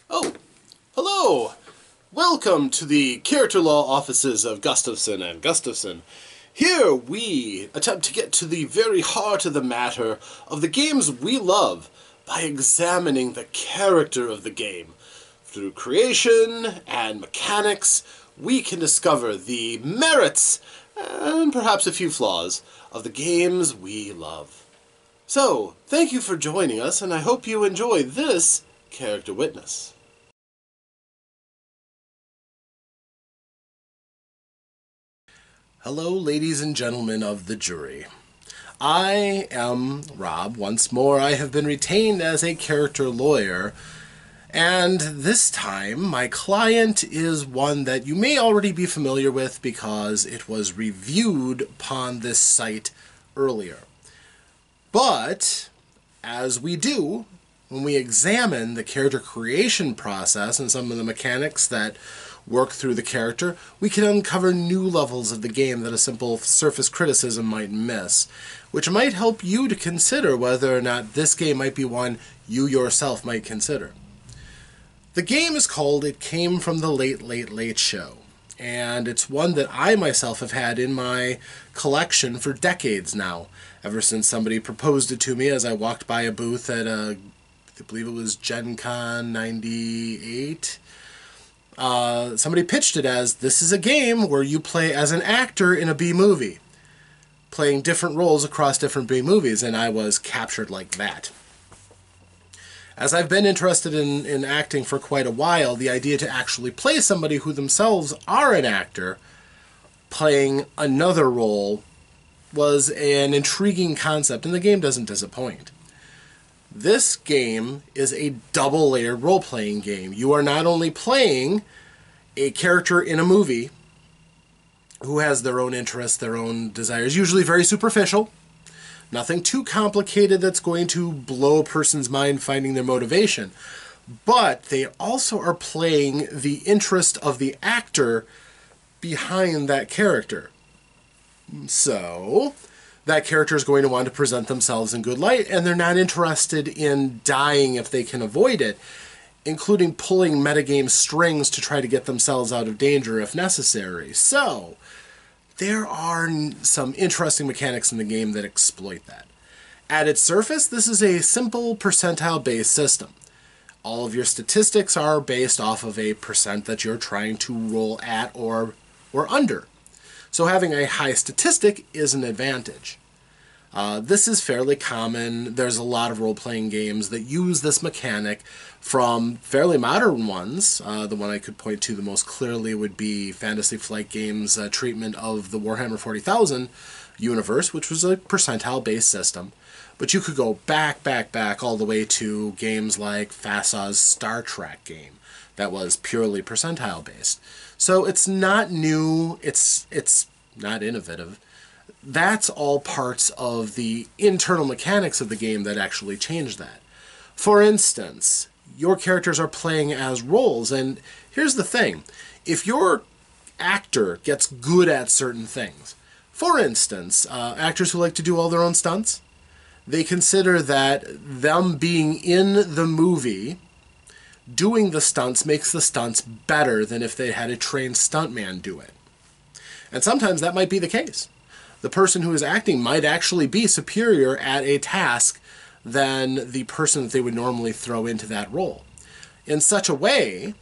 Oh, hello! Welcome to the Character Law Offices of Gustafson and Gustafson. Here we attempt to get to the very heart of the matter of the games we love by examining the character of the game. Through creation and mechanics, we can discover the merits and perhaps a few flaws of the games we love. So, thank you for joining us, and I hope you enjoy this Character Witness. Hello, ladies and gentlemen of the jury. I am Rob. Once more, I have been retained as a character lawyer, and this time my client is one that you may already be familiar with because it was reviewed upon this site earlier. But, as we do, when we examine the character creation process and some of the mechanics that work through the character, we can uncover new levels of the game that a simple surface criticism might miss, which might help you to consider whether or not this game might be one you yourself might consider. The game is called It Came from the Late Late Late Show, and it's one that I myself have had in my collection for decades now, ever since somebody proposed it to me as I walked by a booth at I believe it was Gen Con 98. Somebody pitched it as, this is a game where you play as an actor in a B movie, playing different roles across different B movies, and I was captured like that. As I've been interested in acting for quite a while, the idea to actually play somebody who themselves are an actor playing another role was an intriguing concept, and the game doesn't disappoint. This game is a double-layered role-playing game. You are not only playing a character in a movie who has their own interests, their own desires, usually very superficial, nothing too complicated that's going to blow a person's mind finding their motivation, but they also are playing the interest of the actor behind that character. So that character is going to want to present themselves in good light, and they're not interested in dying if they can avoid it, including pulling metagame strings to try to get themselves out of danger if necessary. So there are some interesting mechanics in the game that exploit that. At its surface, this is a simple percentile-based system. All of your statistics are based off of a percent that you're trying to roll at or under. So having a high statistic is an advantage. This is fairly common. There's a lot of role-playing games that use this mechanic, from fairly modern ones. The one I could point to the most clearly would be Fantasy Flight Games' treatment of the Warhammer 40,000 universe, which was a percentile-based system. But you could go back all the way to games like FASA's Star Trek game that was purely percentile-based. So it's not new, it's not innovative. That's all parts of the internal mechanics of the game that actually change that. For instance, your characters are playing as roles, and here's the thing. If your actor gets good at certain things, for instance, actors who like to do all their own stunts, they consider that them being in the movie doing the stunts makes the stunts better than if they had a trained stuntman do it. And sometimes that might be the case. The person who is acting might actually be superior at a task than the person that they would normally throw into that role. In such a way,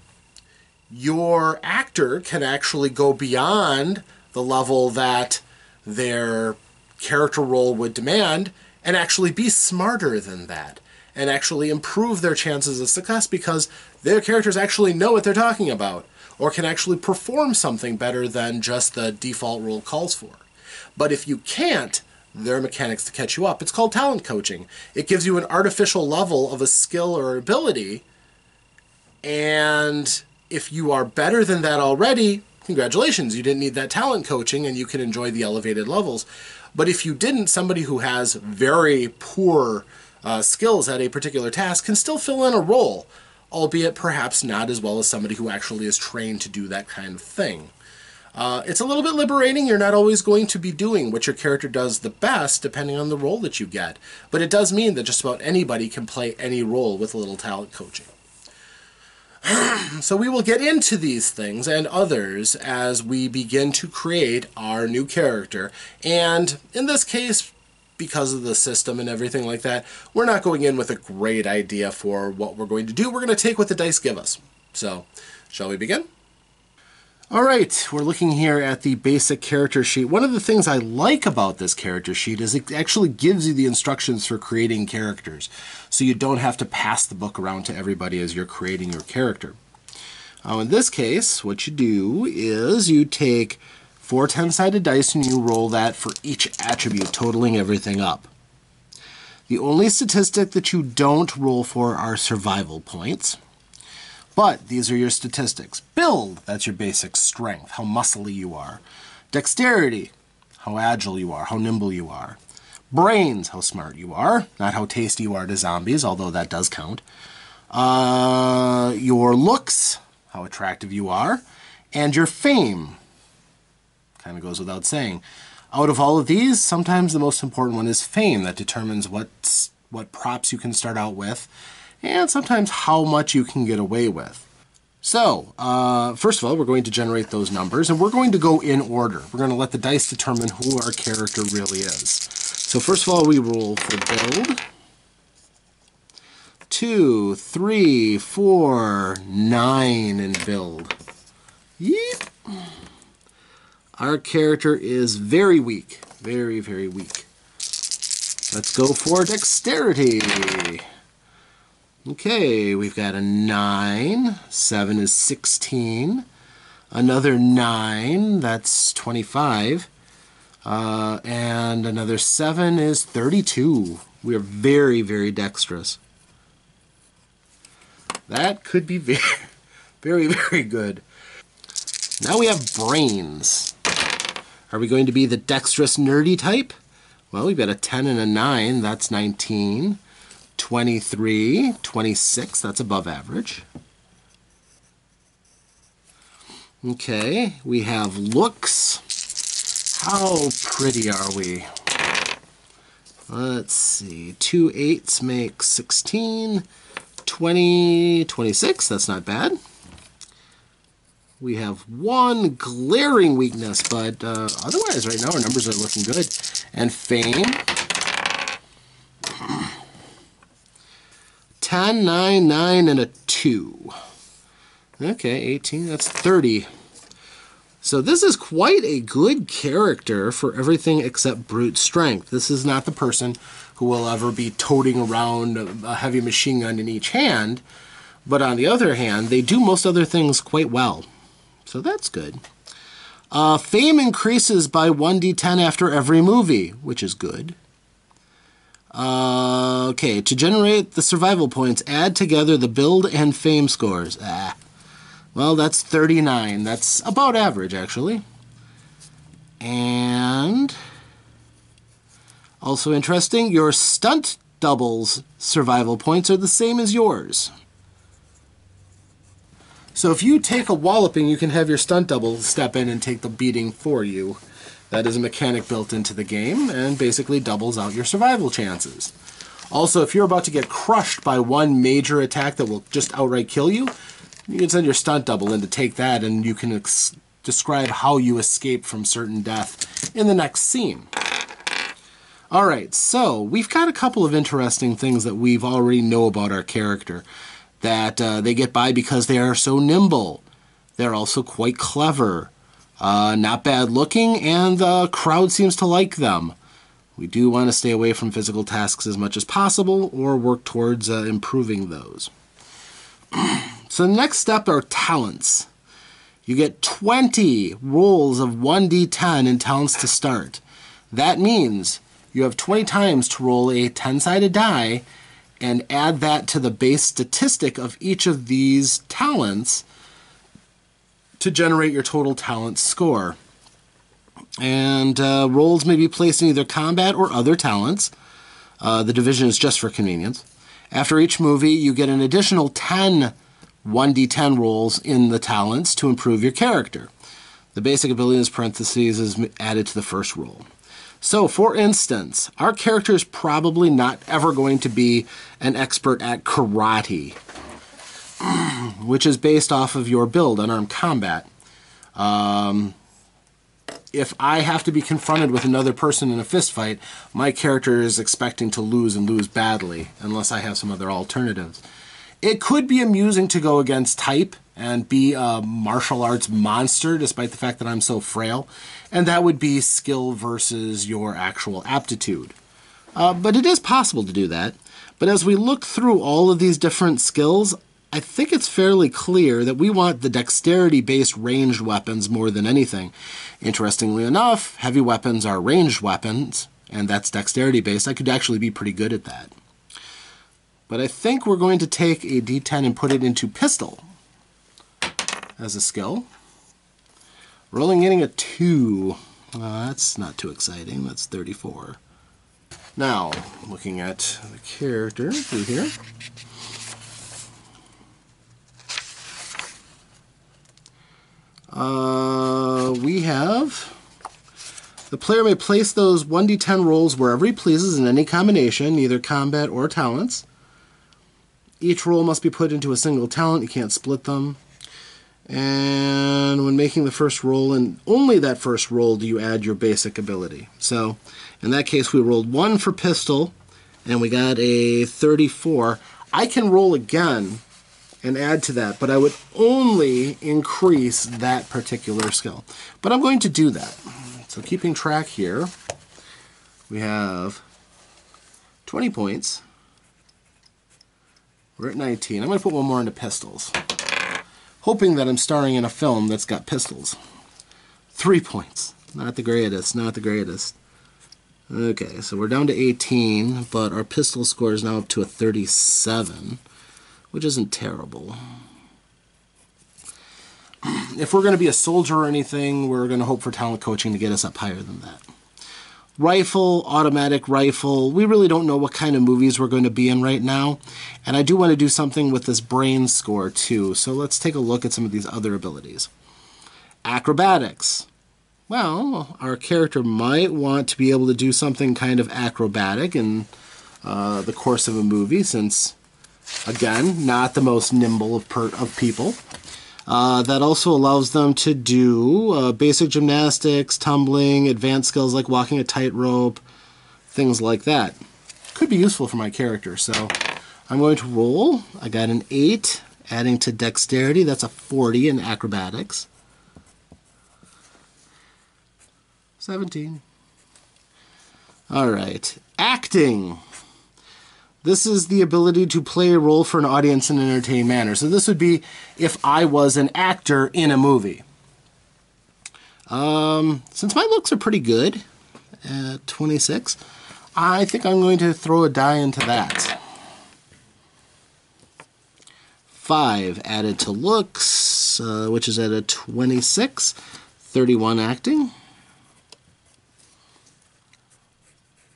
your actor can actually go beyond the level that their character role would demand and actually be smarter than that, and actually improve their chances of success because their characters actually know what they're talking about, or can actually perform something better than just the default role calls for. But if you can't, there are mechanics to catch you up. It's called talent coaching. It gives you an artificial level of a skill or ability, and if you are better than that already, congratulations, you didn't need that talent coaching and you can enjoy the elevated levels. But if you didn't, somebody who has very poor skills at a particular task can still fill in a role, albeit perhaps not as well as somebody who actually is trained to do that kind of thing. It's a little bit liberating. You're not always going to be doing what your character does the best, depending on the role that you get. But it does mean that just about anybody can play any role with a little talent coaching. So we will get into these things and others as we begin to create our new character. And in this case, because of the system and everything like that, we're not going in with a great idea for what we're going to do. We're going to take what the dice give us. So, shall we begin? All right, we're looking here at the basic character sheet. One of the things I like about this character sheet is it actually gives you the instructions for creating characters, so you don't have to pass the book around to everybody as you're creating your character. Now, in this case, what you do is you take 4 10-sided dice and you roll that for each attribute, totaling everything up. The only statistic that you don't roll for are survival points. But these are your statistics. Build, that's your basic strength, how muscly you are. Dexterity, how agile you are, how nimble you are. Brains, how smart you are, not how tasty you are to zombies, although that does count. Your looks, how attractive you are. And your fame, kind of goes without saying. Out of all of these, sometimes the most important one is fame. That determines what props you can start out with, and sometimes how much you can get away with. So, first of all, we're going to generate those numbers, and we're going to go in order. We're going to let the dice determine who our character really is. So first of all, we roll for build. 2, 3, 4, 9 in build. Yep. Our character is very weak. Very, very weak. Let's go for dexterity. Okay, we've got a 9. 7 is 16. Another 9, that's 25. And another 7 is 32. We are very, very dexterous. That could be very, very, very good. Now we have brains. Are we going to be the dexterous, nerdy type? Well, we've got a 10 and a 9. That's 19. 23, 26, that's above average. Okay, we have looks. How pretty are we? Let's see, 2 8s make 16, 20, 26, that's not bad. We have 1 glaring weakness, but otherwise right now our numbers are looking good. And fame. 10, 9, 9, and a 2. Okay, 18, that's 30. So this is quite a good character for everything except brute strength. This is not the person who will ever be toting around a heavy machine gun in each hand, but on the other hand, they do most other things quite well. So that's good. Fame increases by 1d10 after every movie, which is good. Okay, to generate the survival points, add together the build and fame scores. Well, that's 39. That's about average, actually. And also interesting, your stunt doubles survival points are the same as yours. So if you take a walloping, you can have your stunt double step in and take the beating for you. That is a mechanic built into the game and basically doubles out your survival chances. Also, if you're about to get crushed by one major attack that will just outright kill you, you can send your stunt double in to take that, and you can describe how you escape from certain death in the next scene. Alright, so we've got a couple of interesting things that we've already know about our character. That they get by because they are so nimble. They're also quite clever. Not bad looking, and the crowd seems to like them. We do want to stay away from physical tasks as much as possible, or work towards improving those. So the next step are talents. You get 20 rolls of 1d10 in talents to start. That means you have 20 times to roll a 10-sided die and add that to the base statistic of each of these talents to generate your total talent score. And rolls may be placed in either combat or other talents. The division is just for convenience. After each movie, you get an additional 10 1d10 rolls in the talents to improve your character. The basic abilities parentheses is added to the first roll. So, for instance, our character is probably not ever going to be an expert at karate, which is based off of your build, unarmed combat. If I have to be confronted with another person in a fist fight, my character is expecting to lose and lose badly, unless I have some other alternatives. It could be amusing to go against type and be a martial arts monster, despite the fact that I'm so frail, and that would be skill versus your actual aptitude. But it is possible to do that. But as we look through all of these different skills, I think it's fairly clear that we want the dexterity-based ranged weapons more than anything. Interestingly enough, heavy weapons are ranged weapons, and that's dexterity-based. I could actually be pretty good at that. But I think we're going to take a D10 and put it into pistol as a skill. Rolling, getting a 2. That's not too exciting. That's 34. Now, looking at the character through here. We have... The player may place those 1d10 rolls wherever he pleases in any combination, either combat or talents. Each roll must be put into a single talent. You can't split them. And when making the first roll, and only that first roll, do you add your basic ability. So, in that case, we rolled 1 for pistol, and we got a 34. I can roll again and add to that, but I would only increase that particular skill. But I'm going to do that. So keeping track here, we have 20 points. We're at 19. I'm going to put one more into pistols, hoping that I'm starring in a film that's got pistols. 3 points. Not the greatest, not the greatest. Okay, so we're down to 18, but our pistol score is now up to a 37, which isn't terrible. If we're going to be a soldier or anything, we're going to hope for talent coaching to get us up higher than that. Rifle, automatic rifle. We really don't know what kind of movies we're going to be in right now. And I do want to do something with this brain score too. So let's take a look at some of these other abilities. Acrobatics. Well, our character might want to be able to do something kind of acrobatic in the course of a movie, since, again, not the most nimble of people. That also allows them to do basic gymnastics, tumbling, advanced skills like walking a tightrope, things like that. Could be useful for my character, so I'm going to roll. I got an 8, adding to dexterity. That's a 40 in acrobatics. 17. All right. Acting. This is the ability to play a role for an audience in an entertaining manner. So this would be if I was an actor in a movie. Since my looks are pretty good at 26, I think I'm going to throw a die into that. 5 added to looks, which is at a 26. 31 acting.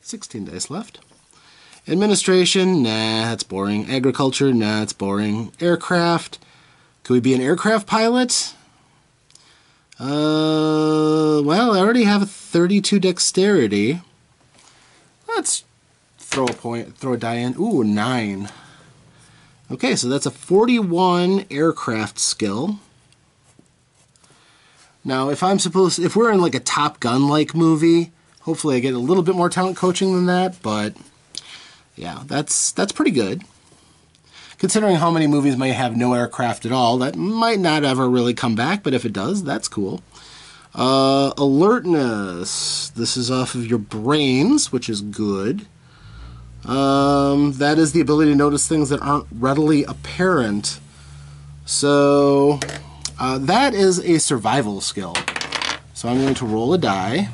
16 dice left. Administration, nah, that's boring. Agriculture, nah, it's boring. Aircraft, could we be an aircraft pilot? Well, I already have a 32 dexterity. Let's throw a die in. Ooh, 9. Okay, so that's a 41 aircraft skill. Now, if we're in like a Top Gun-like movie, hopefully I get a little bit more talent coaching than that, but yeah, that's pretty good. Considering how many movies may have no aircraft at all, that might not ever really come back, but if it does, that's cool. Alertness. This is off of your brains, which is good. That is the ability to notice things that aren't readily apparent. So that is a survival skill. So I'm going to roll a die.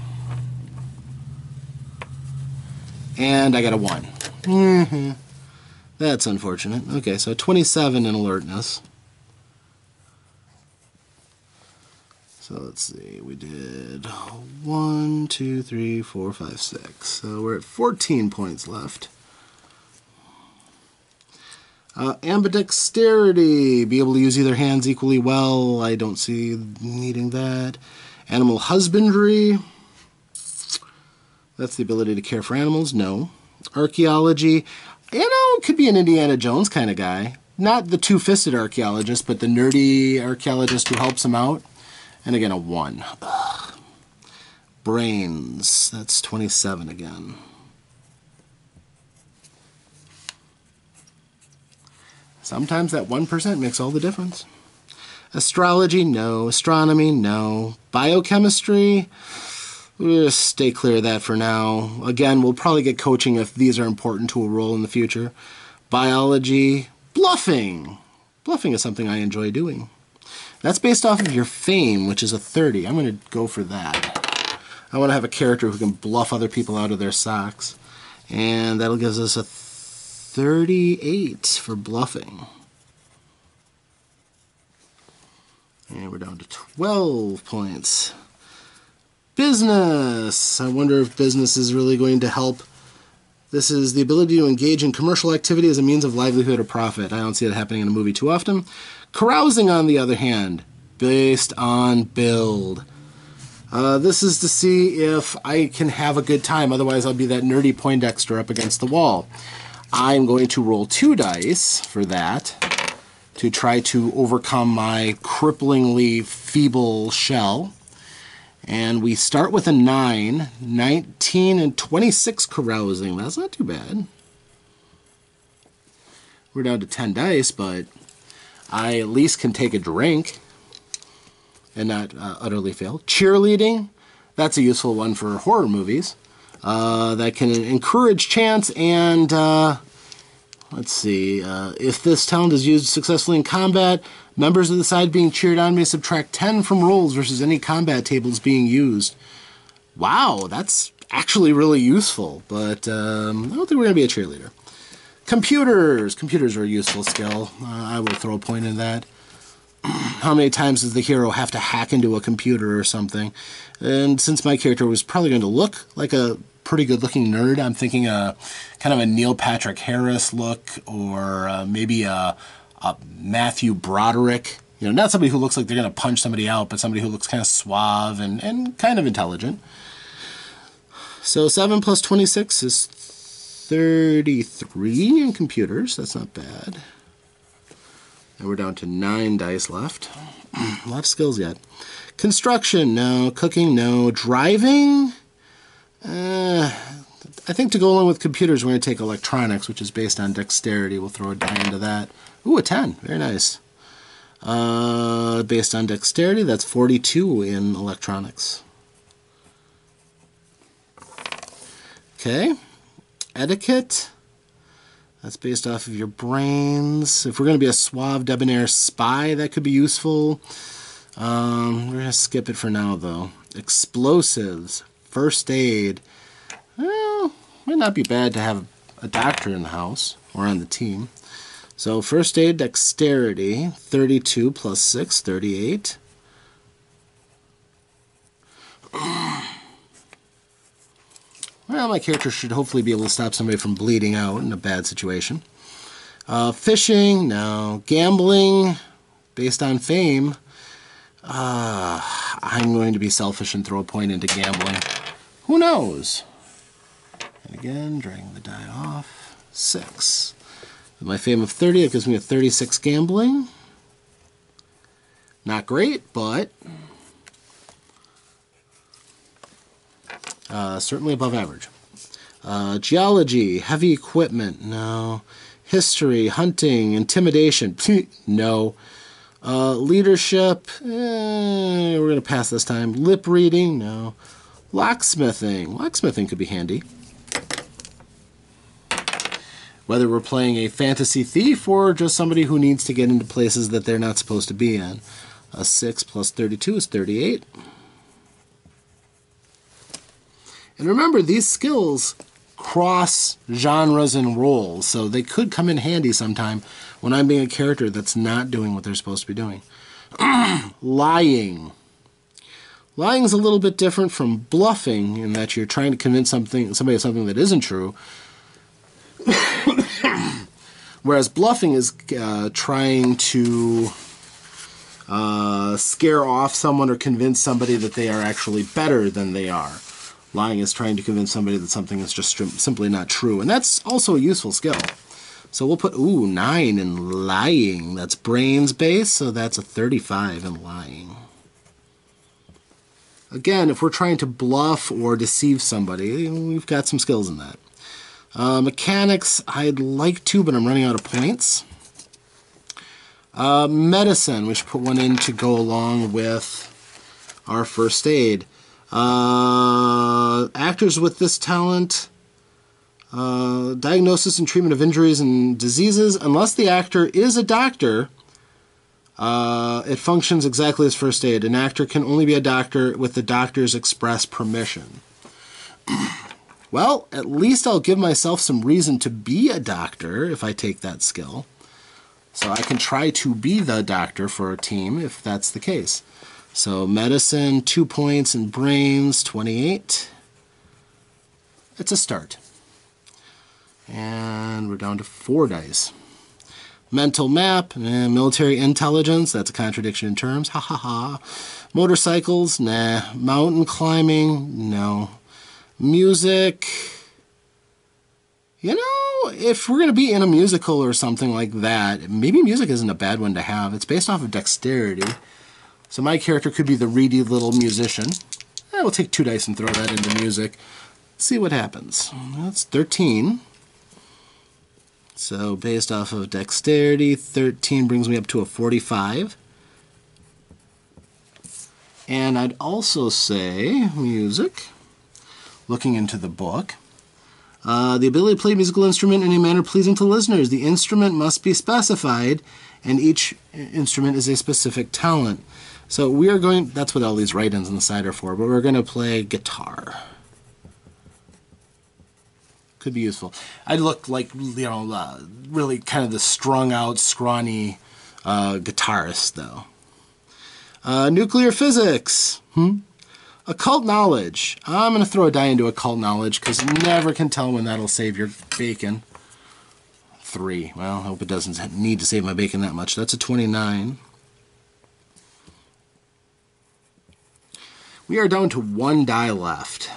And I got a 1. That's unfortunate. Okay, so 27 in alertness. So let's see, we did 1, 2, 3, 4, 5, 6. So we're at 14 points left. Ambidexterity, be able to use either hands equally well. I don't see needing that. Animal husbandry. That's the ability to care for animals. No. Archaeology. Could be an Indiana Jones kind of guy. Not the two-fisted archaeologist, but the nerdy archaeologist who helps him out. And again, a 1. Ugh. Brains. That's 27 again. Sometimes that 1% makes all the difference. Astrology, no. Astronomy, no. Biochemistry, we'll just stay clear of that for now. Again, we'll probably get coaching if these are important to a role in the future. Biology, bluffing. Bluffing is something I enjoy doing. That's based off of your fame, which is a 30. I'm going to go for that. I want to have a character who can bluff other people out of their socks. And that'll give us a 38 for bluffing. And we're down to 12 points. Business. I wonder if business is really going to help. This is the ability to engage in commercial activity as a means of livelihood or profit. I don't see it happening in a movie too often. Carousing, on the other hand, based on build. This is to see if I can have a good time. Otherwise, I'll be that nerdy Poindexter up against the wall. I'm going to roll 2 dice for that to try to overcome my cripplingly feeble shell. And we start with a 9, 19, and 26 carousing. That's not too bad. We're down to 10 dice, but I at least can take a drink and not utterly fail. Cheerleading, that's a useful one for horror movies. That can encourage chance and, let's see, if this talent is used successfully in combat, members of the side being cheered on may subtract 10 from rolls versus any combat tables being used. Wow, that's actually really useful, but I don't think we're going to be a cheerleader. Computers. Computers are a useful skill. I will throw a point in that. How many times does the hero have to hack into a computer or something? And since my character was probably going to look like a pretty good-looking nerd, I'm thinking kind of a Neil Patrick Harris look, or maybe a Matthew Broderick. Not somebody who looks like they're going to punch somebody out, but somebody who looks kind of suave and kind of intelligent. So 7 plus 26 is 33 in computers. That's not bad. And we're down to 9 dice left. A lot of skills yet. Construction, no. Cooking, no. Driving? I think to go along with computers, we're going to take electronics, which is based on dexterity. We'll throw a die into that. Ooh, a 10. Very nice. Based on dexterity, that's 42 in electronics. Okay. Etiquette. That's based off of your brains. If we're going to be a suave, debonair spy, that could be useful. We're going to skip it for now, though. Explosives. First aid. Well, might not be bad to have a doctor in the house or on the team. So first aid, dexterity, 32 plus 6, 38. Well, my character should hopefully be able to stop somebody from bleeding out in a bad situation. Fishing, no. Gambling, based on fame. I'm going to be selfish and throw a point into gambling. Who knows? And again, dragging the die off. 6. With my fame of 30, it gives me a 36 gambling. Not great, but certainly above average. Geology, heavy equipment, no. History, hunting, intimidation, no. Leadership, we're going to pass this time. Lip reading, no. Locksmithing, locksmithing could be handy. Whether we're playing a fantasy thief or just somebody who needs to get into places that they're not supposed to be in. A 6 plus 32 is 38. And remember, these skills cross genres and roles, so they could come in handy sometime when I'm being a character that's not doing what they're supposed to be doing. Lying. Lying is a little bit different from bluffing in that you're trying to convince somebody of something that isn't true. Whereas bluffing is trying to scare off someone or convince somebody that they are actually better than they are. Lying is trying to convince somebody that something is just simply not true, and that's also a useful skill. So we'll put, 9 in lying. That's brains based, so that's a 35 in lying. Again, if we're trying to bluff or deceive somebody, we've got some skills in that. Mechanics, I'd like to, but I'm running out of points. Medicine, we should put one in to go along with our first aid. Actors with this talent, diagnosis and treatment of injuries and diseases. Unless the actor is a doctor, it functions exactly as first aid. An actor can only be a doctor with the doctor's express permission. Well, at least I'll give myself some reason to be a doctor if I take that skill. So I can try to be the doctor for a team if that's the case. So medicine, 2 points, and brains, 28. It's a start. And we're down to 4 dice. Mental map, military intelligence, that's a contradiction in terms, ha ha ha. Motorcycles, nah. Mountain climbing, no. Music, you know, if we're going to be in a musical or something like that, maybe music isn't a bad one to have. It's based off of dexterity. So my character could be the reedy little musician. We'll take 2 dice and throw that into music. See what happens. That's 13. So based off of dexterity, 13 brings me up to a 45. And I'd also say music, looking into the book. The ability to play a musical instrument in a manner pleasing to listeners. The instrument must be specified, and each instrument is a specific talent. So we are going, that's what all these write-ins on the side are for, but we're going to play guitar. Could be useful. I look like, really kind of the strung-out, scrawny guitarist, though. Nuclear physics. Occult knowledge. I'm going to throw a die into occult knowledge because you never can tell when that'll save your bacon. 3. Well, I hope it doesn't need to save my bacon that much. That's a 29. We are down to 1 die left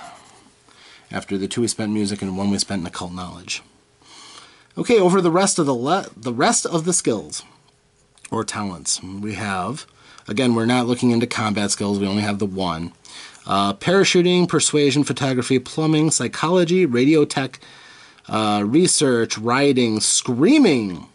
after the 2 we spent in music and 1 we spent in occult knowledge. Okay, over the rest of the skills or talents we have. Again, we're not looking into combat skills. We only have the 1. Parachuting, persuasion, photography, plumbing, psychology, radio tech, research, writing, screaming.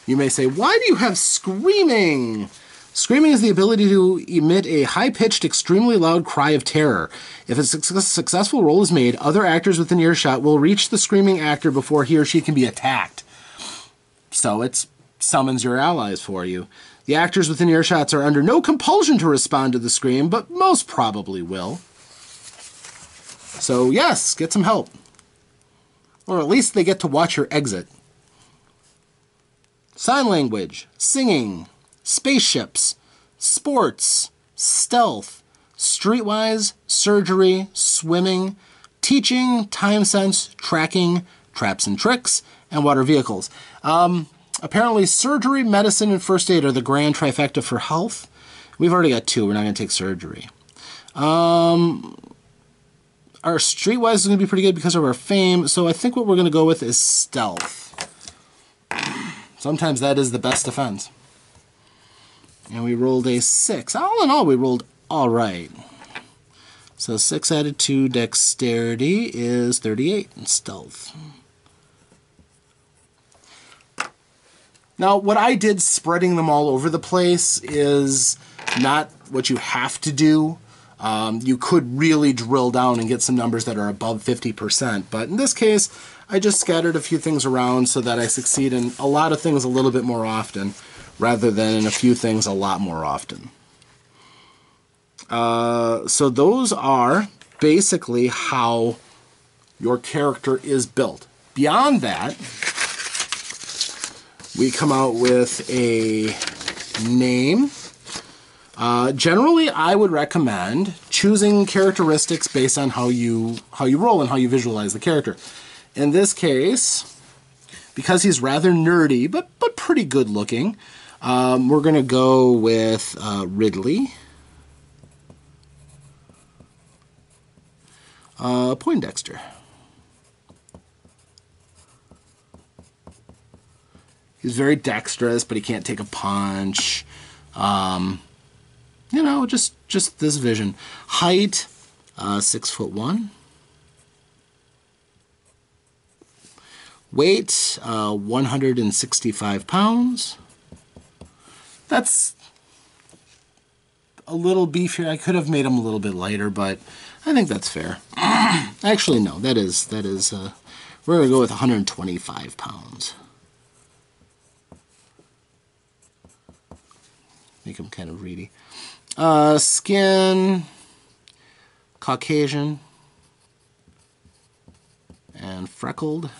You may say, why do you have screaming? Screaming is the ability to emit a high-pitched, extremely loud cry of terror. If a successful roll is made, other actors within earshot will reach the screaming actor before he or she can be attacked. So it summons your allies for you. The actors within earshots are under no compulsion to respond to the scream, but most probably will. So yes, get some help. Or at least they get to watch your exit. Sign language, singing, spaceships, sports, stealth, streetwise, surgery, swimming, teaching, time sense, tracking, traps and tricks, and water vehicles. Apparently, surgery, medicine, and first aid are the grand trifecta for health. We've already got 2. We're not going to take surgery. Our streetwise is going to be pretty good because of our fame, so I think what we're going to go with is stealth. Sometimes that is the best defense. And we rolled a 6. All in all, we rolled all right. So 6 added to dexterity is 38 in stealth. Now, what I did spreading them all over the place is not what you have to do. You could really drill down and get some numbers that are above 50%, but in this case, I just scattered a few things around so that I succeed in a lot of things a little bit more often, rather than in a few things a lot more often. So those are basically how your character is built. Beyond that, we come out with a name. Generally, I would recommend choosing characteristics based on how you roll and how you visualize the character. In this case, because he's rather nerdy but pretty good looking, We're going to go with Ridley. Poindexter. He's very dexterous, but he can't take a punch. You know, just this vision. Height, 6'1". Weight, 165 pounds. That's a little beefier. I could have made him a little bit lighter, but I think that's fair. Actually, no, that is, we're going to go with 125 pounds. Make him kind of reedy. Skin, Caucasian, and freckled.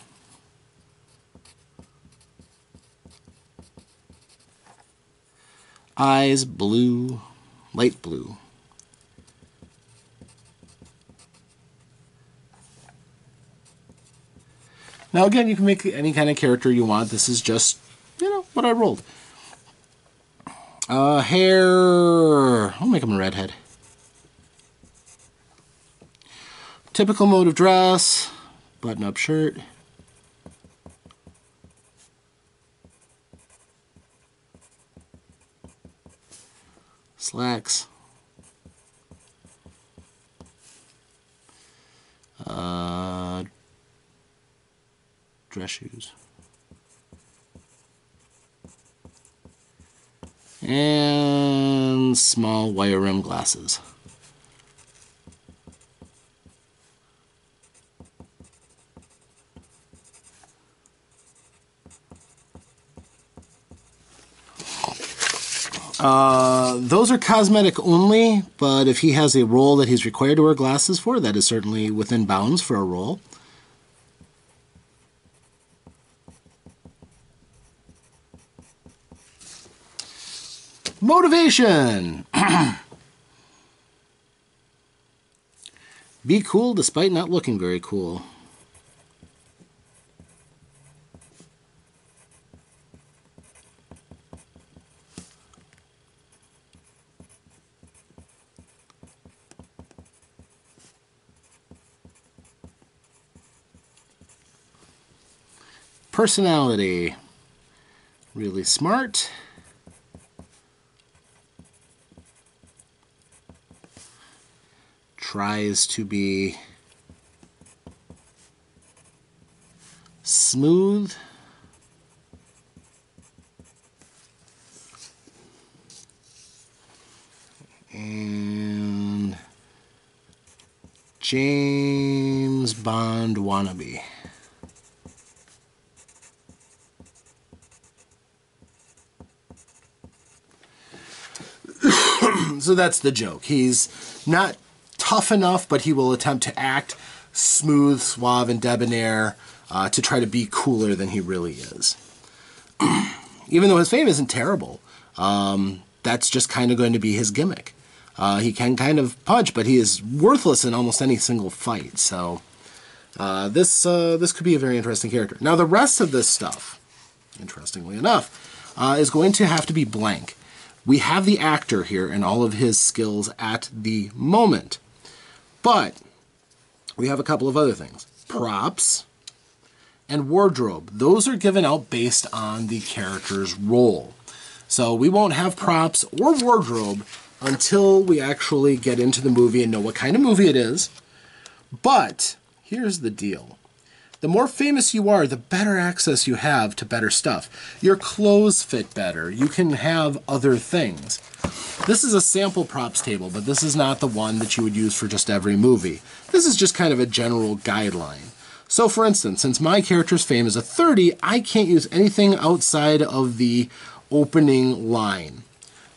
Eyes, blue, light blue. Now again, you can make any kind of character you want. This is just, you know, what I rolled. Hair, I'll make him a redhead. Typical mode of dress, button-up shirt. Slacks. Dress shoes. And small wire rim glasses. Those are cosmetic only, but if he has a role that he's required to wear glasses for, that is certainly within bounds for a role. Motivation! Be cool despite not looking very cool. Personality. Really smart. Tries to be smooth. And James Bond wannabe. So that's the joke. He's not tough enough, but he will attempt to act smooth, suave, and debonair to try to be cooler than he really is. Even though his fame isn't terrible, that's just kind of going to be his gimmick. He can kind of punch, but he is worthless in almost any single fight. So this could be a very interesting character. Now the rest of this stuff, interestingly enough, is going to have to be blank. We have the actor here and all of his skills at the moment. But we have a couple of other things. Props and wardrobe. Those are given out based on the character's role. So we won't have props or wardrobe until we actually get into the movie and know what kind of movie it is. But here's the deal. The more famous you are, the better access you have to better stuff. Your clothes fit better. You can have other things. This is a sample props table, but this is not the one that you would use for just every movie. This is just kind of a general guideline. So for instance, since my character's fame is a 30, I can't use anything outside of the opening line.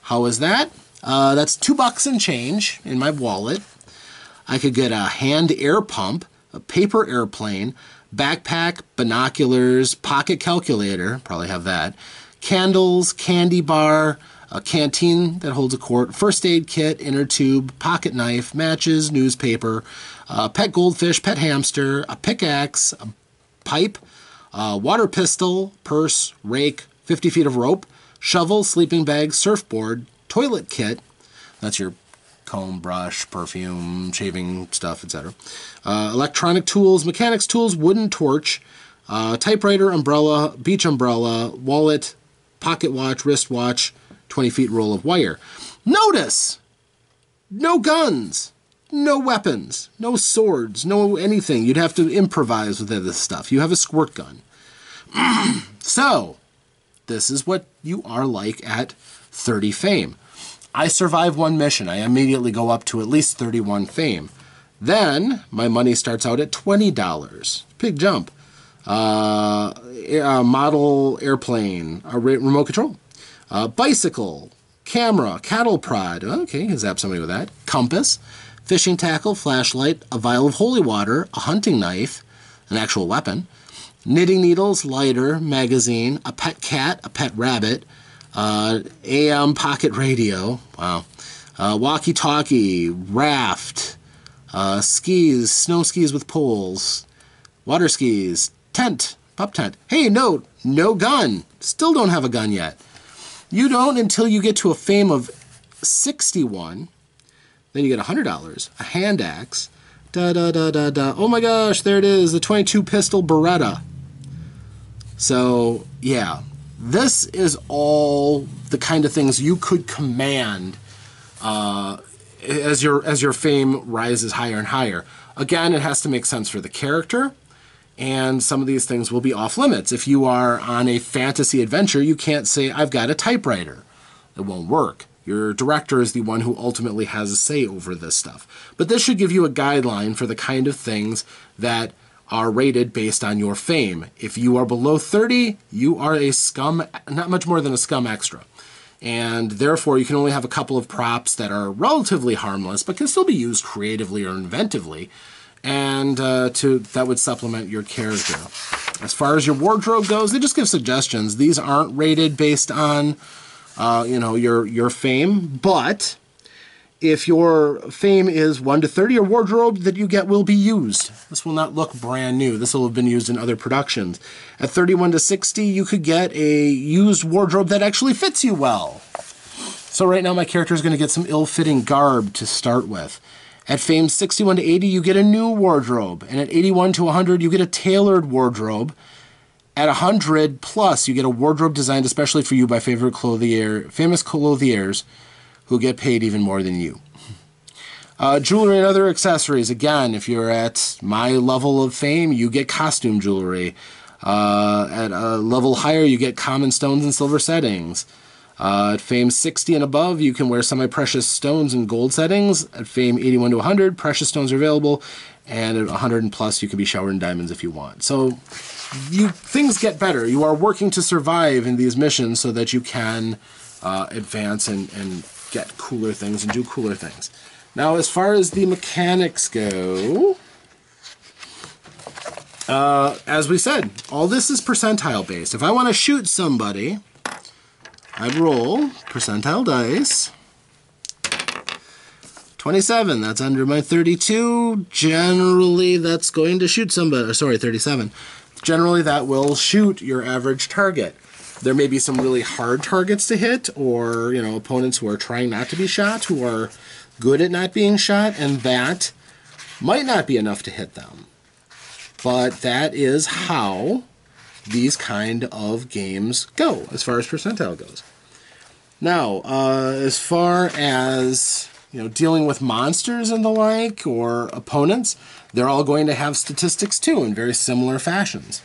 How is that? That's $2 and change in my wallet. I could get a hand air pump, a paper airplane, backpack, binoculars, pocket calculator, probably have that, candles, candy bar, a canteen that holds a quart, first aid kit, inner tube, pocket knife, matches, newspaper, pet goldfish, pet hamster, a pickaxe, a pipe, water pistol, purse, rake, 50 feet of rope, shovel, sleeping bag, surfboard, toilet kit. That's your comb, brush, perfume, shaving stuff, etc. Electronic tools, mechanics tools, wooden torch, typewriter, umbrella, beach umbrella, wallet, pocket watch, wristwatch, 20 feet roll of wire. Notice! No guns, no weapons, no swords, no anything. You'd have to improvise with this stuff. You have a squirt gun. So, this is what you are like at 30 fame. I survive one mission. I immediately go up to at least 31 fame. Then, my money starts out at $20. Big jump. Model airplane, remote control. Bicycle, camera, cattle prod. Okay, you can zap somebody with that. Compass, fishing tackle, flashlight, a vial of holy water, a hunting knife, an actual weapon, knitting needles, lighter, magazine, a pet cat, a pet rabbit, AM pocket radio, wow, walkie-talkie, raft, skis, snow skis with poles, water skis, tent, pup tent. Hey, no gun. Still don't have a gun yet. You don't until you get to a fame of 61. Then you get $100, a hand axe, oh my gosh, there it is, the 22 pistol Beretta. So, yeah. This is all the kind of things you could command as your fame rises higher and higher. Again, it has to make sense for the character, and some of these things will be off limits. If you are on a fantasy adventure, you can't say, I've got a typewriter. It won't work. Your director is the one who ultimately has a say over this stuff. But this should give you a guideline for the kind of things that are rated based on your fame. If you are below 30, you are a scum, not much more than a scum extra. And therefore, you can only have a couple of props that are relatively harmless, but can still be used creatively or inventively, and that would supplement your character. As far as your wardrobe goes, they just give suggestions. These aren't rated based on, your fame, but if your fame is 1 to 30, your wardrobe that you get will be used. This will not look brand new. This will have been used in other productions. At 31 to 60, you could get a used wardrobe that actually fits you well. So right now my character is going to get some ill-fitting garb to start with. At fame 61 to 80, you get a new wardrobe. And at 81 to 100, you get a tailored wardrobe. At 100 plus, you get a wardrobe designed especially for you by famous clothiers who get paid even more than you. Jewelry and other accessories. Again, if you're at my level of fame, you get costume jewelry. At a level higher, you get common stones and silver settings. At fame 60 and above, you can wear semi-precious stones and gold settings. At fame 81 to 100, precious stones are available. And at 100 and plus, you can be showered in diamonds if you want. So things get better. You are working to survive in these missions so that you can advance and get cooler things and do cooler things. Now, as far as the mechanics go, as we said, all this is percentile based. If I want to shoot somebody, I roll percentile dice. 27, that's under my 32. Generally, that's going to shoot somebody. Sorry, 37. Generally, that will shoot your average target. There may be some really hard targets to hit, or opponents who are trying not to be shot, who are good at not being shot, and that might not be enough to hit them. But that is how these kind of games go, as far as percentile goes. Now, as far as dealing with monsters and the like, or opponents, they're all going to have statistics too, in very similar fashions.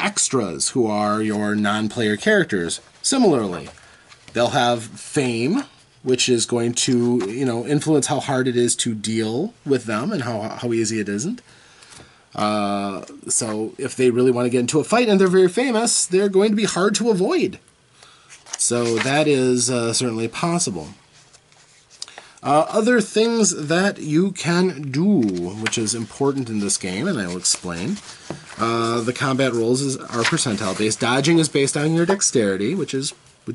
Extras, who are your non-player characters, similarly, they'll have fame, which is going to influence how hard it is to deal with them and how easy it isn't. So if they really want to get into a fight and they're very famous, they're going to be hard to avoid. So that is certainly possible. Other things that you can do, which is important in this game, and I'll explain. The combat rolls are percentile based. Dodging is based on your dexterity, which is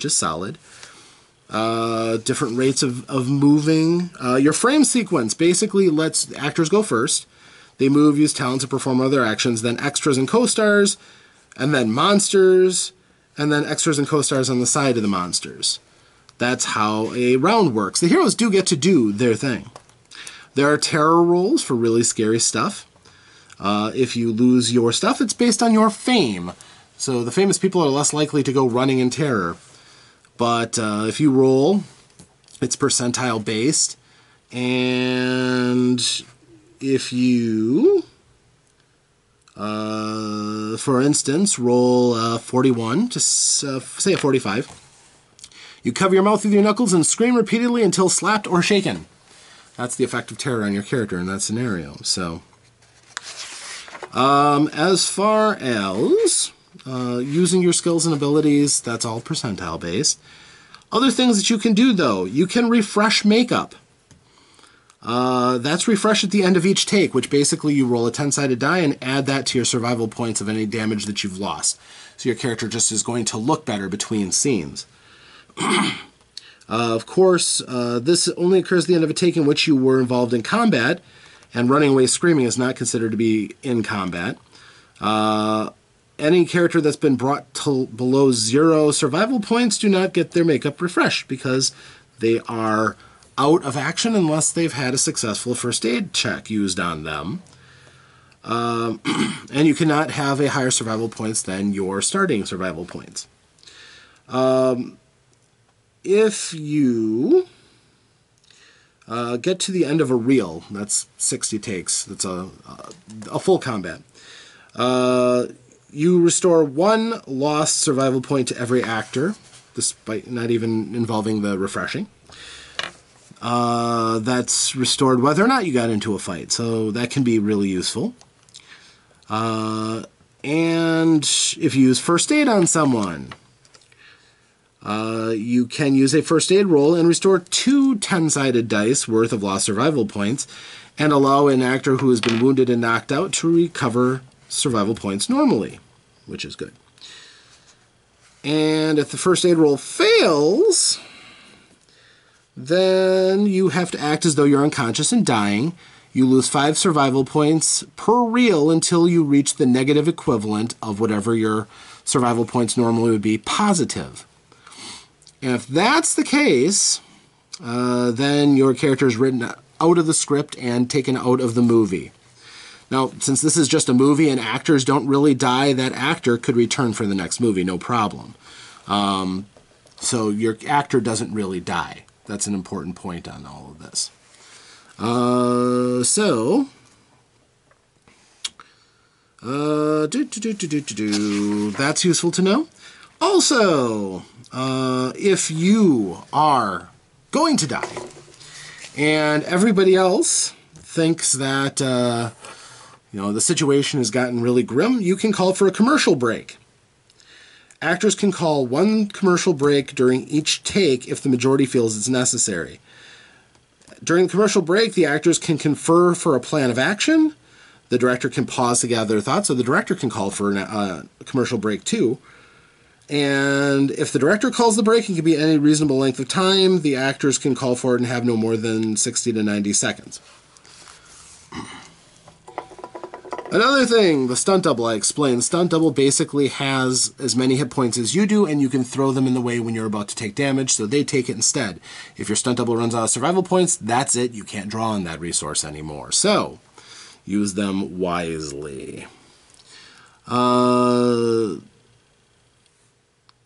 solid. Different rates of moving. Your frame sequence basically lets actors go first. They move, use talents, and perform other actions. Then extras and co-stars, and then monsters, and then extras and co-stars on the side of the monsters. That's how a round works. The heroes do get to do their thing. There are terror rolls for really scary stuff. If you lose your stuff, it's based on your fame. So the famous people are less likely to go running in terror. But if you roll, it's percentile based. And if you, for instance, roll 41 to say a 45, you cover your mouth with your knuckles and scream repeatedly until slapped or shaken. That's the effect of terror on your character in that scenario. So, as far as using your skills and abilities, that's all percentile based. Other things that you can do, though, you can refresh makeup. That's refresh at the end of each take, which basically you roll a 10-sided die and add that to your survival points of any damage that you've lost. So your character just is going to look better between scenes. Of course, this only occurs at the end of a take in which you were involved in combat, and running away screaming is not considered to be in combat. Any character that's been brought to below 0 survival points do not get their makeup refreshed because they are out of action unless they've had a successful first aid check used on them. And you cannot have a higher survival points than your starting survival points. If you get to the end of a reel, that's 60 takes, that's a full combat, you restore 1 lost survival point to every actor, despite not even involving the refreshing. That's restored whether or not you got into a fight, so that can be really useful. And if you use first aid on someone, you can use a first aid roll and restore 2 10-sided dice worth of lost survival points and allow an actor who has been wounded and knocked out to recover survival points normally, which is good. And if the first aid roll fails, then you have to act as though you're unconscious and dying. You lose 5 survival points per reel until you reach the negative equivalent of whatever your survival points normally would be positive. And if that's the case, then your character is written out of the script and taken out of the movie. Now, since this is just a movie and actors don't really die, that actor could return for the next movie, no problem. So your actor doesn't really die. That's an important point on all of this. That's useful to know. Also, if you are going to die and everybody else thinks that the situation has gotten really grim, you can call for a commercial break. Actors can call 1 commercial break during each take if the majority feels it's necessary. During the commercial break, the actors can confer for a plan of action. The director can pause to gather their thoughts, so the director can call for a commercial break too. And if the director calls the break, it can be any reasonable length of time. The actors can call for it and have no more than 60 to 90 seconds. Another thing, the stunt double I explained. The stunt double basically has as many hit points as you do, and you can throw them in the way when you're about to take damage, so they take it instead. If your stunt double runs out of survival points, that's it. You can't draw on that resource anymore. So, use them wisely.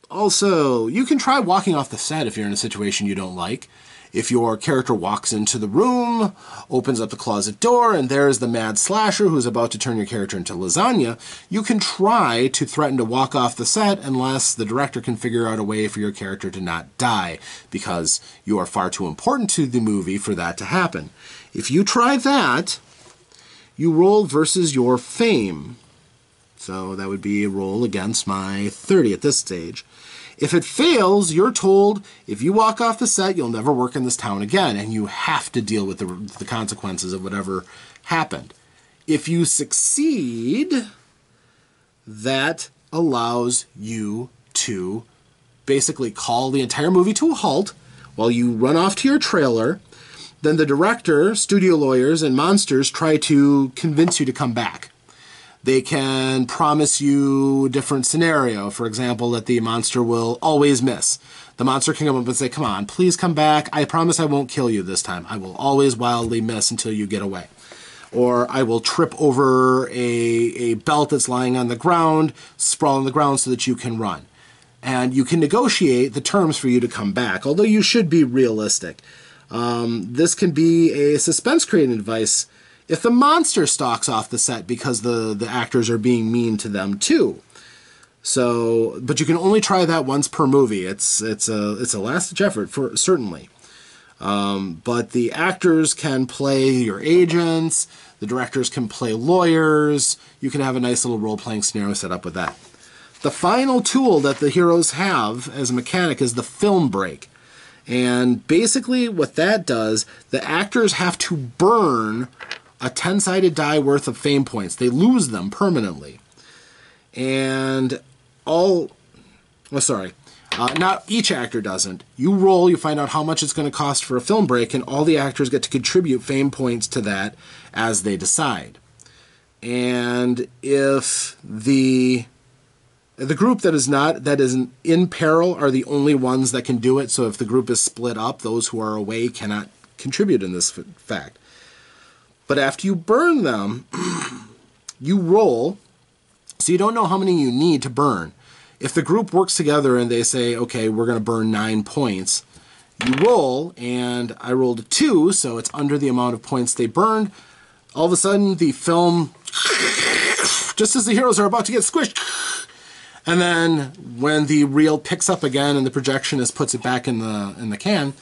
Also, you can try walking off the set if you're in a situation you don't like. If your character walks into the room, opens up the closet door, and there's the mad slasher who's about to turn your character into lasagna, you can try to threaten to walk off the set unless the director can figure out a way for your character to not die, because you are far too important to the movie for that to happen. If you try that, you roll versus your fame. So that would be a roll against my 30 at this stage. If it fails, you're told if you walk off the set, you'll never work in this town again, and you have to deal with the consequences of whatever happened. If you succeed, that allows you to basically call the entire movie to a halt while you run off to your trailer. Then the director, studio lawyers, and monsters try to convince you to come back. They can promise you a different scenario. For example, that the monster will always miss. The monster can come up and say, come on, please come back. I promise I won't kill you this time. I will always wildly miss until you get away. Or I will trip over a belt that's lying on the ground, sprawl on the ground so that you can run. And you can negotiate the terms for you to come back, although you should be realistic. This can be a suspense-creating device if the monster stalks off the set because the actors are being mean to them too. So, but you can only try that once per movie. It's a last-ditch effort, certainly. But the actors can play your agents, the directors can play lawyers, you can have a nice little role-playing scenario set up with that. The final tool that the heroes have as a mechanic is the film break. And basically what that does, the actors have to burn a 10-sided die worth of fame points. They lose them permanently. And not each actor doesn't. You roll, you find out how much it's going to cost for a film break, and all the actors get to contribute fame points to that as they decide. And if the group that isn't in peril are the only ones that can do it, so if the group is split up, those who are away cannot contribute in this fact. But after you burn them, you roll, so you don't know how many you need to burn. If the group works together and they say, okay, we're going to burn 9 points, you roll, and I rolled a 2, so it's under the amount of points they burned. All of a sudden, the film, just as the heroes are about to get squished, and then when the reel picks up again and the projectionist puts it back in the can,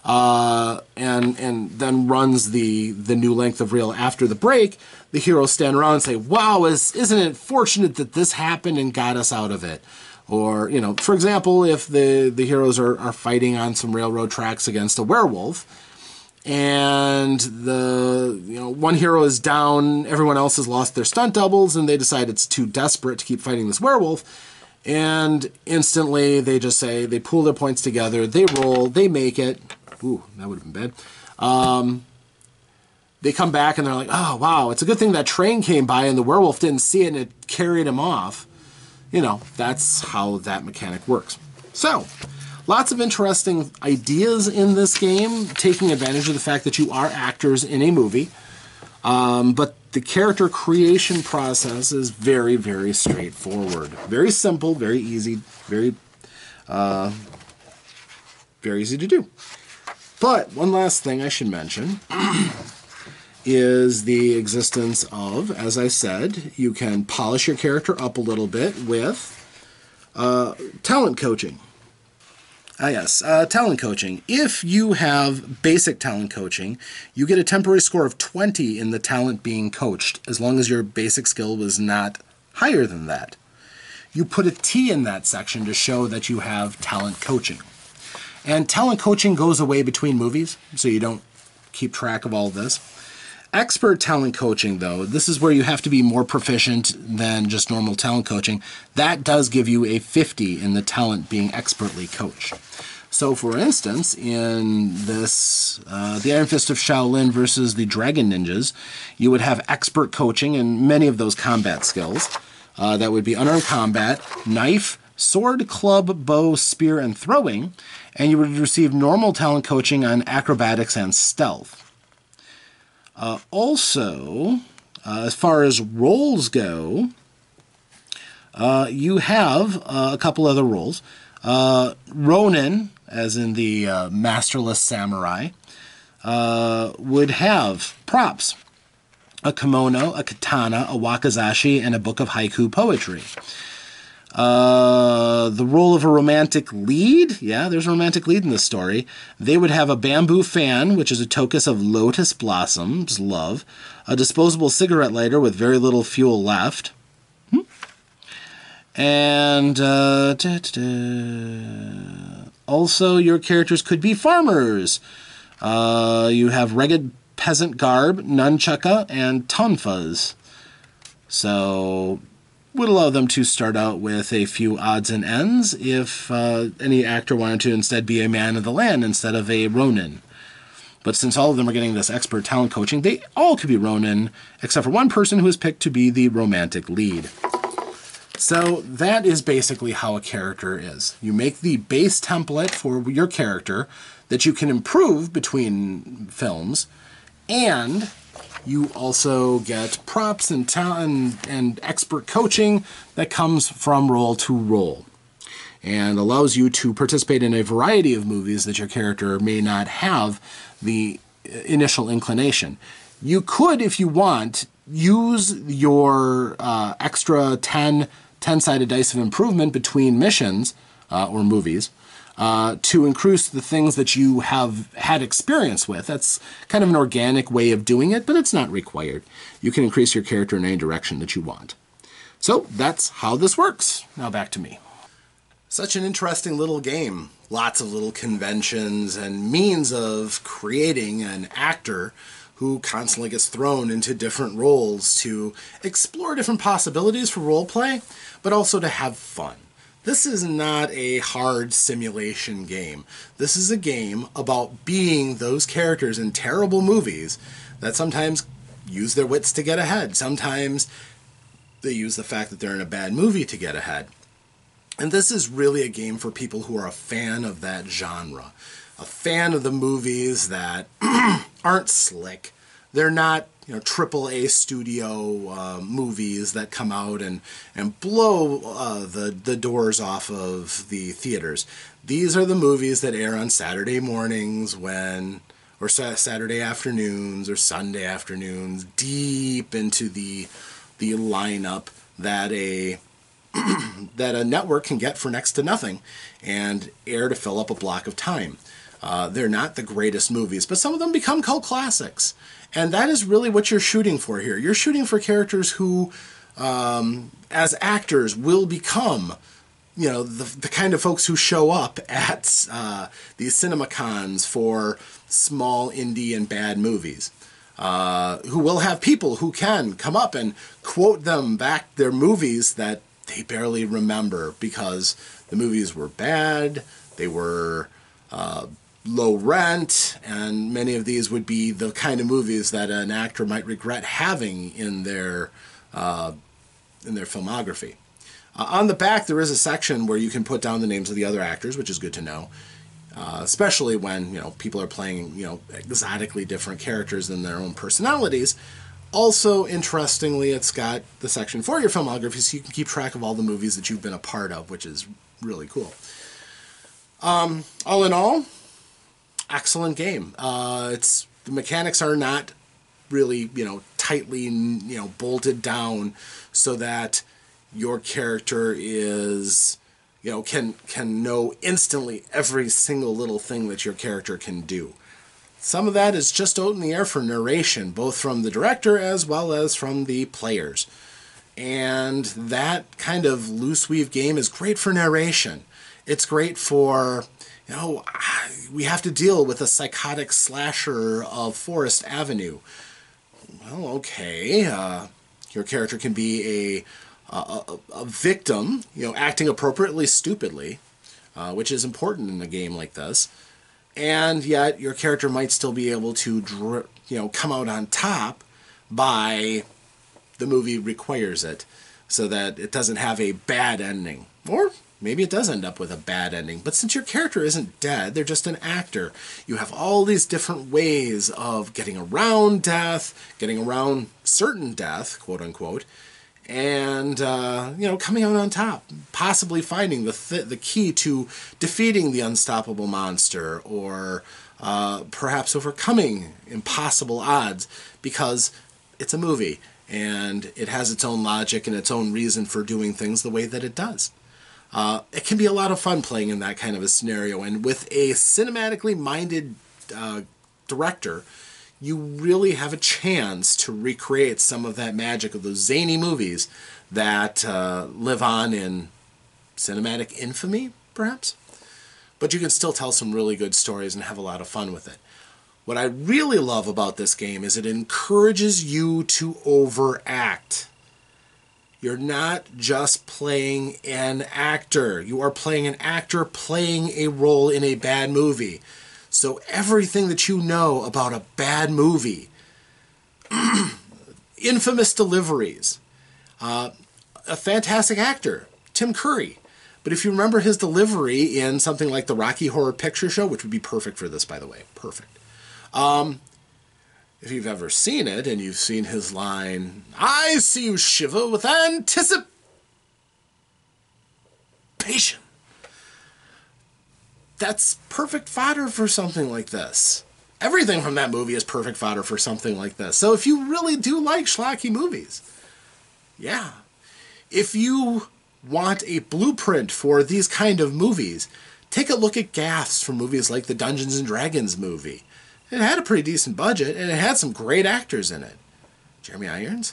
and then runs the new length of reel after the break, the heroes stand around and say, wow, isn't it fortunate that this happened and got us out of it? Or, you know, for example, if the heroes are fighting on some railroad tracks against a werewolf, and one hero is down, everyone else has lost their stunt doubles, and they decide it's too desperate to keep fighting this werewolf, and instantly they just say, they pool their points together, they roll, they make it. Ooh, that would have been bad. They come back and they're like, oh, wow, it's a good thing that train came by and the werewolf didn't see it and it carried him off. You know, that's how that mechanic works. So, lots of interesting ideas in this game, taking advantage of the fact that you are actors in a movie. But the character creation process is very, very straightforward. Very simple, very easy, very easy to do. But one last thing I should mention is the existence of, as I said, you can polish your character up a little bit with talent coaching. Yes, talent coaching. If you have basic talent coaching, you get a temporary score of 20 in the talent being coached, as long as your basic skill was not higher than that. You put a T in that section to show that you have talent coaching. And talent coaching goes away between movies, so you don't keep track of all this. Expert talent coaching, though, this is where you have to be more proficient than just normal talent coaching. That does give you a 50 in the talent being expertly coached. So, for instance, in this, the Iron Fist of Shaolin versus the Dragon Ninjas, you would have expert coaching in many of those combat skills. That would be unarmed combat, knife, sword, club, bow, spear, and throwing. And you would receive normal talent coaching on acrobatics and stealth. Also, as far as roles go, you have a couple other roles. Ronin, as in the masterless samurai, would have props. A kimono, a katana, a wakizashi, and a book of haiku poetry. The role of a romantic lead, yeah, there's a romantic lead in this story. They would have a bamboo fan, which is a token of lotus blossoms, love, a disposable cigarette lighter with very little fuel left, and also your characters could be farmers. You have ragged peasant garb, nunchaka, and tonfas. So would allow them to start out with a few odds and ends if any actor wanted to instead be a man of the land instead of a ronin. But since all of them are getting this expert talent coaching, they all could be Ronin, except for one person who is picked to be the romantic lead. So that is basically how a character is. You make the base template for your character that you can improve between films, and you also get props and talent and expert coaching that comes from role to role, and allows you to participate in a variety of movies that your character may not have the initial inclination. You could, if you want, use your extra 10-sided dice of improvement between missions or movies to increase the things that you have had experience with. That's kind of an organic way of doing it, but it's not required. You can increase your character in any direction that you want. So that's how this works. Now back to me. Such an interesting little game. Lots of little conventions and means of creating an actor who constantly gets thrown into different roles to explore different possibilities for role play, but also to have fun. This is not a hard simulation game. This is a game about being those characters in terrible movies that sometimes use their wits to get ahead. Sometimes they use the fact that they're in a bad movie to get ahead. And this is really a game for people who are a fan of that genre, a fan of the movies that aren't slick. They're not, AAA studio movies that come out and blow the doors off of the theaters. These are the movies that air on Saturday mornings or Saturday afternoons or Sunday afternoons, deep into the lineup that a network can get for next to nothing and air to fill up a block of time. They're not the greatest movies, but some of them become cult classics. And that is really what you're shooting for here. You're shooting for characters who, as actors, will become, the kind of folks who show up at these CinemaCons for small indie and bad movies. Who will have people who can come up and quote them back their movies that they barely remember because the movies were bad, they were low rent, and many of these would be the kind of movies that an actor might regret having in their filmography. On the back, there is a section where you can put down the names of the other actors, which is good to know, especially when people are playing exotically different characters than their own personalities. Also, interestingly, it's got the section for your filmography, so you can keep track of all the movies that you've been a part of, which is really cool. All in all, excellent game. The mechanics are not really, tightly, bolted down so that your character is, can know instantly every single little thing that your character can do. Some of that is just out in the air for narration, both from the director as well as from the players. And that kind of loose weave game is great for narration. It's great for, we have to deal with a psychotic slasher of Forest Avenue. Well, okay, your character can be a victim, acting appropriately stupidly, which is important in a game like this. And yet your character might still be able to, come out on top by the movie requires it, so that it doesn't have a bad ending. Or maybe it does end up with a bad ending. But since your character isn't dead, they're just an actor, you have all these different ways of getting around death, getting around certain death, quote unquote, and coming out on top, possibly finding the key to defeating the unstoppable monster, or perhaps overcoming impossible odds, because it's a movie and it has its own logic and its own reason for doing things the way that it does. It can be a lot of fun playing in that kind of a scenario, and with a cinematically minded director, you really have a chance to recreate some of that magic of those zany movies that live on in cinematic infamy, perhaps. But you can still tell some really good stories and have a lot of fun with it. What I really love about this game is it encourages you to overact. You're not just playing an actor. You are playing an actor playing a role in a bad movie. So everything that you know about a bad movie, infamous deliveries, a fantastic actor, Tim Curry. But if you remember his delivery in something like the Rocky Horror Picture Show, which would be perfect for this, by the way, perfect. If you've ever seen it and you've seen his line, "I see you shiver with anticipation," that's perfect fodder for something like this. Everything from that movie is perfect fodder for something like this. So if you really do like schlocky movies, yeah. If you want a blueprint for these kind of movies, take a look at gaffes from movies like the Dungeons and Dragons movie. It had a pretty decent budget, and it had some great actors in it. Jeremy Irons.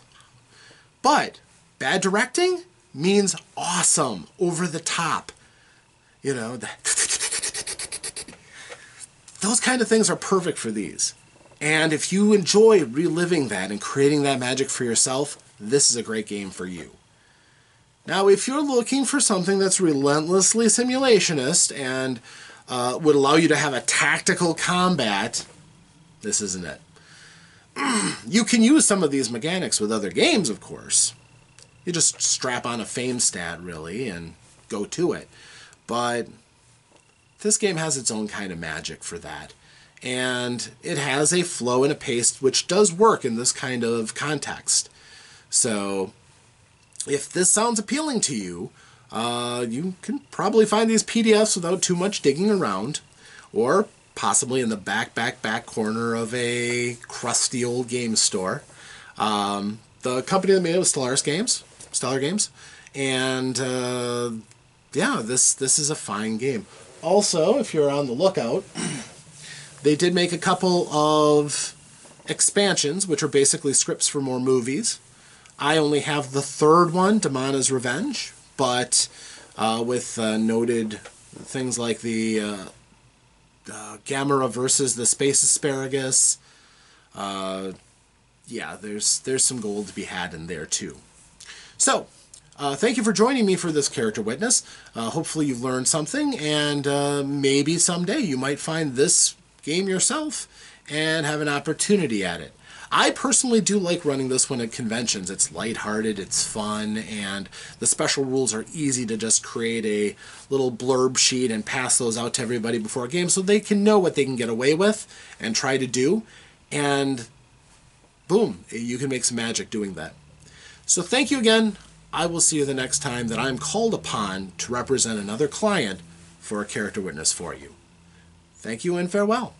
But bad directing means awesome, over the top. You know, those kind of things are perfect for these. And if you enjoy reliving that and creating that magic for yourself, this is a great game for you. Now, if you're looking for something that's relentlessly simulationist and would allow you to have a tactical combat, this isn't it. You can use some of these mechanics with other games, of course. You just strap on a fame stat, really, and go to it. But this game has its own kind of magic for that. And it has a flow and a pace which does work in this kind of context. So if this sounds appealing to you, you can probably find these PDFs without too much digging around, or possibly in the back corner of a crusty old game store. The company that made it was Stellar Games, and yeah, this is a fine game. Also, if you're on the lookout, they did make a couple of expansions, which are basically scripts for more movies. I only have the third one, Demana's Revenge, but with noted things like the Gamera versus the Space Asparagus. Yeah, there's some gold to be had in there too. So, thank you for joining me for this Character Witness. Hopefully you've learned something, and maybe someday you might find this game yourself and have an opportunity at it. I personally do like running this one at conventions. It's lighthearted, it's fun, and the special rules are easy to just create a little blurb sheet and pass those out to everybody before a game so they can know what they can get away with and try to do. And boom, you can make some magic doing that. So thank you again. I will see you the next time that I'm called upon to represent another client for a Character Witness for you. Thank you and farewell.